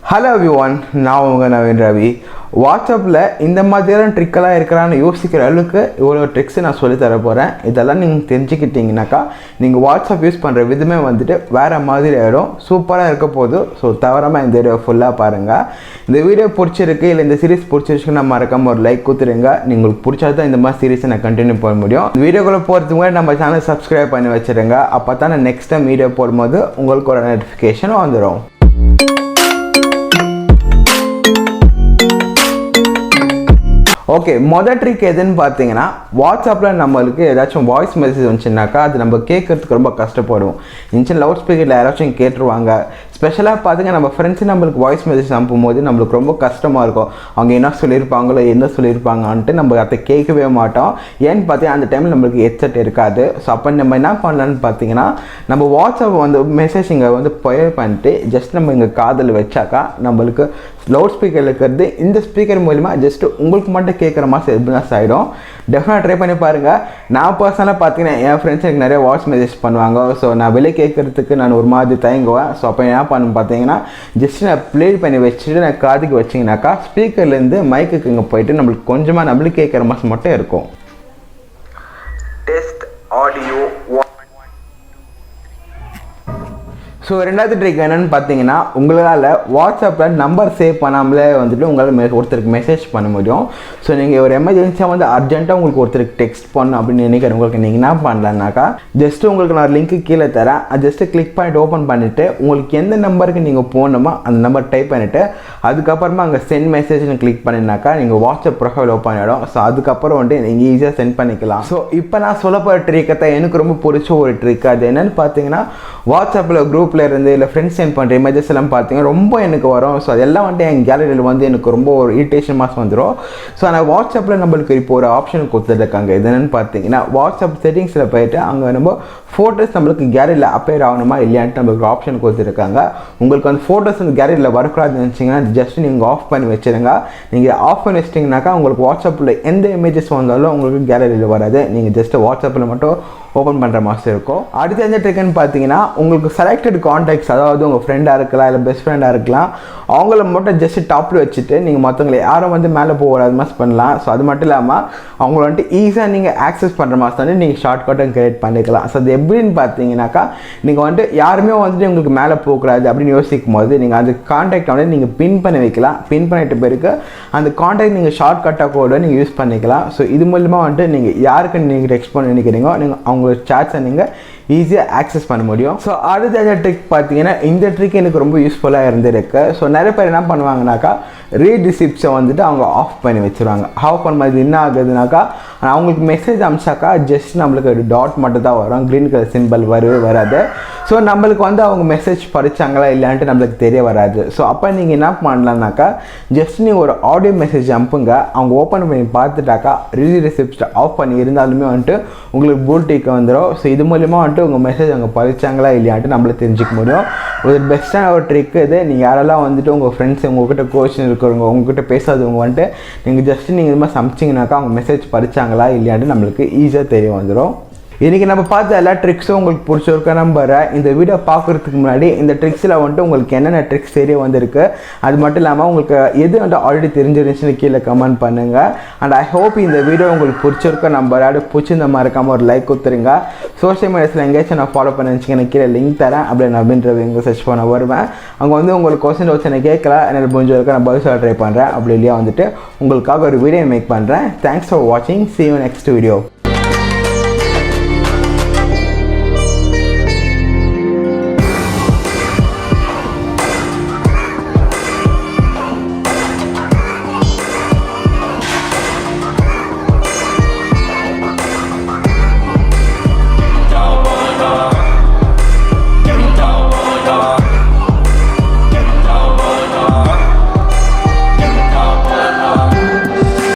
Hello everyone, நான் உங்கள் நவீன் ரவி. வாட்ஸ்அப்பில் இந்த மாதிரியான ட்ரிக்கெல்லாம் இருக்கிறான்னு யோசிக்கிற அளவுக்கு இவ்வளோ ட்ரிக்ஸு நான் சொல்லி தர போகிறேன். இதெல்லாம் நீங்கள் தெரிஞ்சுக்கிட்டிங்கனாக்கா நீங்கள் வாட்ஸ்அப் யூஸ் பண்ணுற விதமே வந்துட்டு வேறு மாதிரி ஆகிடும். சூப்பராக இருக்க போகுது. ஸோ தவறாமல் இந்த வீடியோ ஃபுல்லாக பாருங்கள். இந்த வீடியோ பிடிச்சிருக்கு இல்லை இந்த சீரிஸ் பிடிச்சிருச்சுன்னா மறக்காமல் ஒரு லைக் கொடுத்துருங்க. உங்களுக்கு பிடிச்சா தான் இந்த மாதிரி சீரிஸை நான் கண்டினியூ பண்ண முடியும். இந்த வீடியோக்குள்ளே போகிறதுக்கு முன்னாடி நம்ம சேனல் சப்ஸ்கிரைப் பண்ணி வச்சுருங்க. அப்போ தான் நான் நெக்ஸ்ட் டைம் வீடியோ போடும்போது உங்களுக்கு ஒரு நோட்டிஃபிகேஷன் வந்துடும். ஓகே, மொதல் ட்ரிக் எதுன்னு பார்த்தீங்கன்னா, வாட்ஸ்அப்பில் நம்மளுக்கு ஏதாச்சும் வாய்ஸ் மெசேஜ் வந்துச்சுனாக்கா அது நம்ம கேட்கறதுக்கு ரொம்ப கஷ்டப்படுவோம். இன்ச்சின் லவுட் ஸ்பீக்கரில் யாராச்சும் கேட்டுருவாங்க. ஸ்பெஷலாக பார்த்திங்க நம்ம ஃப்ரெண்ட்ஸு நம்மளுக்கு வாய்ஸ் மெசேஜ் அனுப்பும்போது நம்மளுக்கு ரொம்ப கஷ்டமாக இருக்கும். அவங்க என்ன சொல்லியிருப்பாங்களோ என்ன சொல்லியிருப்பாங்கன்ட்டு நம்ம அதை கேட்கவே மாட்டோம். ஏன்னு பார்த்தீங்கன்னா அந்த டைமில் நம்மளுக்கு ஹெட்செட் இருக்காது. ஸோ அப்போ நம்ம என்ன பண்ணலான்னு பார்த்தீங்கன்னா, நம்ம வாட்ஸ்அப் வந்து மெசேஜ் இங்கே வந்து ப்ரொவைட் பண்ணிட்டு ஜஸ்ட் நம்ம இங்கே காதில் வச்சாக்கா நம்மளுக்கு லவுட் ஸ்பீக்கரில் இருக்கிறது இந்த ஸ்பீக்கர் மூலிமா ஜஸ்ட் உங்களுக்கு மட்டும் கேட்குற மாதிரி எதுனாஸ் ஆகிடும். டெஃபினட்டாக ட்ரை பண்ணி பாருங்கள். நான் பர்சனலாக பார்த்தீங்கன்னா என் ஃப்ரெண்ட்ஸ் எனக்கு நிறைய வாய்ஸ் மெசேஜ் பண்ணுவாங்க. ஸோ நான் வெளியே கேட்குறதுக்கு நான் ஒரு மாதிரி தயங்குவேன். ஸோ அப்போ என்ன பண்ணு பார்த்தீங்கன்னா, ஜஸ்ட் நான் ப்ளே பண்ணி வச்சுட்டு நான் காதுக்கு வச்சிங்கனாக்கா ஸ்பீக்கர்லேருந்து மைக்குக்கு இங்கே போயிட்டு நம்மளுக்கு கொஞ்சமாக நம்மளுக்கு கேட்குற மாதிரி மட்டும் இருக்கும். Test audio. ஸோ ரெண்டாவது ட்ரிக் என்னென்னு பார்த்தீங்கன்னா, உங்களால் வாட்ஸ்அப்பில் நம்பர் சேவ் பண்ணாமலே வந்துட்டு உங்களால் ஒருத்தருக்கு மெசேஜ் பண்ண முடியும். ஸோ நீங்கள் ஒரு எமர்ஜென்சியாக வந்து அர்ஜென்ட்டாக உங்களுக்கு ஒருத்தருக்கு டெக்ஸ்ட் பண்ணணும் அப்படின்னு நினைக்கிறேன். உங்களுக்கு நீங்கள் என்ன பண்ணலான்னாக்கா, ஜஸ்ட்டு உங்களுக்கு நான் லிங்க்கு கீழே தரேன். அது ஜஸ்ட்டு கிளிக் பண்ணிட்டு ஓப்பன் பண்ணிவிட்டு உங்களுக்கு எந்த நம்பருக்கு நீங்கள் போகணுமோ அந்த நம்பர் டைப் பண்ணிவிட்டு அதுக்கப்புறமா அங்கே சென்ட் மெசேஜ்னு கிளிக் பண்ணினாக்கா நீங்கள் வாட்ஸ்அப் ப்ரொஃபைல் ஓப்பன் ஆகிடும். ஸோ அதுக்கப்புறம் வந்துட்டு நீங்கள் ஈஸியாக சென்ட் பண்ணிக்கலாம். ஸோ இப்போ நான் சொல்ல போகிற ட்ரிக்கை தான் எனக்கு ரொம்ப பிடிச்ச ஒரு ட்ரிக். அது என்னென்னு பார்த்தீங்கன்னா, வாட்ஸ்அப்பில் குரூப்பில் இருந்து இல்லை ஃப்ரெண்ட்ஸ் சென்ட் பண்ணுற இமேஜஸ் எல்லாம் பார்த்தீங்கன்னா ரொம்ப எனக்கு வரும். ஸோ அதெல்லாம் வந்துட்டு என் கேலரியில் வந்து எனக்கு ரொம்ப ஒரு இரிட்டேஷன் மாஸ் வந்துடும். ஸோ ஆனால் வாட்ஸ்அப்பில் நம்மளுக்கு இப்போ ஒரு ஆப்ஷன் கொடுத்துருக்காங்க. இது என்னென்னு பார்த்தீங்கன்னா, வாட்ஸ்அப் செட்டிங்ஸில் போயிட்டு அங்கே நம்ம ஃபோட்டோஸ் நம்மளுக்கு கேலரியில் அப்பேர் ஆகணுமா இல்லையான்ட்டு நம்மளுக்கு ஆப்ஷன் கொடுத்துருக்காங்க. உங்களுக்கு அந்த ஃபோட்டோஸ் அந்த கேலரியில் வரக்கூடாதுன்னு நினச்சிங்கன்னா ஜஸ்ட் நீங்கள் ஆஃப் பண்ணி வச்சுருங்க. நீங்கள் ஆஃப் பண்ணி வச்சிட்டிங்கனாக்கா உங்களுக்கு வாட்ஸ்அப்பில் எந்த இமேஜஸ் வந்தாலும் உங்களுக்கு கேலரியில் வராது. நீங்கள் ஜஸ்ட் வாட்ஸ்அப்பில் மட்டும் ஓப்பன் பண்ணுற மாதிரி இருக்கும். அடுத்து எந்த ட்ரிக்குன்னு பார்த்தீங்கன்னா, உங்களுக்கு செலக்டட் கான்டாக்ட்ஸ், அதாவது உங்கள் ஃப்ரெண்டாக இருக்கலாம் இல்லை பெஸ்ட் ஃப்ரெண்டாக இருக்கலாம், அவங்கள மட்டும் ஜஸ்ட் டாப்பில் வச்சுட்டு நீங்கள் மற்றவங்களை யாரும் வந்து மேலே போகாத மாதிரி பண்ணலாம். ஸோ அது மட்டும் இல்லாமல் அவங்கள வந்துட்டு ஈஸியாக நீங்கள் ஆக்சஸ் பண்ணுற மாதிரி வந்து நீங்கள் ஷார்ட்கட்டும் கிரியேட் பண்ணிக்கலாம். ஸோ அது எப்படின்னு பார்த்தீங்கன்னாக்கா, நீங்கள் வந்துட்டு யாருமே வந்துட்டு உங்களுக்கு மேலே போகக்கூடாது அப்படின்னு யோசிக்கும் போது நீங்கள் அந்த கான்டாக்டை வந்து நீங்கள் பின் பண்ணி வைக்கலாம். பின் பண்ணிட்ட பிறகு அந்த கான்டாக்ட் நீங்கள் ஷார்ட்கட்டாக கூட நீங்கள் யூஸ் பண்ணிக்கலாம். ஸோ இது மூலமாக வந்துட்டு நீங்கள் யாருக்கு நீங்கள் டெக்ஸ்ட் பண்ண நினைக்கிறீங்களோ நீங்கள் அவங்களோட சாட்ஸை நீங்கள் ஈஸியாக ஆக்சஸ் பண்ண முடியும். ஸோ அடுத்த ட்ரிக் பார்த்தீங்கன்னா, இந்த ட்ரிக் எனக்கு ரொம்ப யூஸ்ஃபுல்லாக இருந்திருக்கு. ஸோ நிறைய பேர் என்ன பண்ணுவாங்கனாக்கா, ரீட் ரிசிப்ட்ஸை வந்துட்டு அவங்க ஆஃப் பண்ணி வச்சுருவாங்க. ஆஃப் பண்ணும்போது என்ன ஆகுதுனாக்கா, அவங்களுக்கு மெசேஜ் அனுப்பிச்சாக்கா ஜஸ்ட் நம்மளுக்கு ஒரு டாட் மட்டும் தான் வரும். க்ரீன் கலர் சிம்பிள் வராது. ஸோ நம்மளுக்கு வந்து அவங்க மெசேஜ் படித்தாங்களா இல்லையான்ட்டு நம்மளுக்கு தெரிய வராது. ஸோ அப்போ நீங்கள் என்ன பண்ணலான்னாக்கா, ஜஸ்ட் நீங்கள் ஒரு ஆடியோ மெசேஜ் அனுப்புங்க. அவங்க ஓப்பன் பண்ணி பார்த்துட்டாக்கா ரீட் ரிசிப்ட்ஸை ஆஃப் பண்ணி இருந்தாலுமே வந்துட்டு உங்களுக்கு பூட்டிக்கு வந்துடும். ஸோ இது மூலிமா வந்துட்டு உங்கள் மெசேஜ் அவங்க படித்தாங்களா இல்லையான்ட்டு நம்மளுக்கு தெரிஞ்சிக்க முடியும். ஒரு பெஸ்ட்டான ஒரு ட்ரிக் இது. நீங்கள் யாரெல்லாம் வந்துட்டு உங்கள் ஃப்ரெண்ட்ஸ் உங்கள்கிட்ட கோச்சிங் இருக்கிறவங்க உங்கள்கிட்ட பேசாதவங்க வந்துட்டு நீங்கள் ஜஸ்ட் நீங்கள் இது மாதிரி சமைச்சிங்கனாக்கா அவங்க மெசேஜ் படித்தாங்களா இல்லையான்ட்டு நம்மளுக்கு ஈஸியாக தெரிய வந்துடும். இன்றைக்கி நம்ம பார்த்த எல்லா ட்ரிக்ஸும் உங்களுக்கு பிடிச்சிருக்க நம்புறேன். இந்த வீடியோ பார்க்குறதுக்கு முன்னாடி இந்த ட்ரிக்ஸில் வந்துட்டு உங்களுக்கு என்னென்ன ட்ரிக்ஸ் தெரிய வந்திருக்கு, அது மட்டும் இல்லாமல் உங்களுக்கு எது வந்துட்டு ஆல்ரெடி தெரிஞ்சிருந்துச்சுன்னு கீழே கமெண்ட் பண்ணுங்கள். அண்ட் ஐ ஹோப் இந்த வீடியோ உங்களுக்கு பிடிச்சிருக்க நம்பர் அது பிடிச்சிருந்த மாதிரி இருக்காமல் ஒரு லைக் கொடுத்துருங்க. சோஷியல் மீடியாஸில் எங்கேயாச்சும் நான் ஃபாலோ பண்ணி வச்சுக்கேன், கீழே லிங்க் தரேன். அப்படியே நவீன் ரவி எங்கே சர்ச் பண்ண வருவேன். அங்கே வந்து உங்களுக்கு கொஸ்டின் வச்சு எனக்கு கேட்கல, என்னால் முடிஞ்சிருக்க நான் பதில் சொல்ல ட்ரை பண்ணுறேன். அப்படி இல்லையா வந்துட்டு உங்களுக்காக ஒரு வீடியோ மேக் பண்ணுறேன். தேங்க்ஸ் ஃபார் வாட்சிங். see you next video.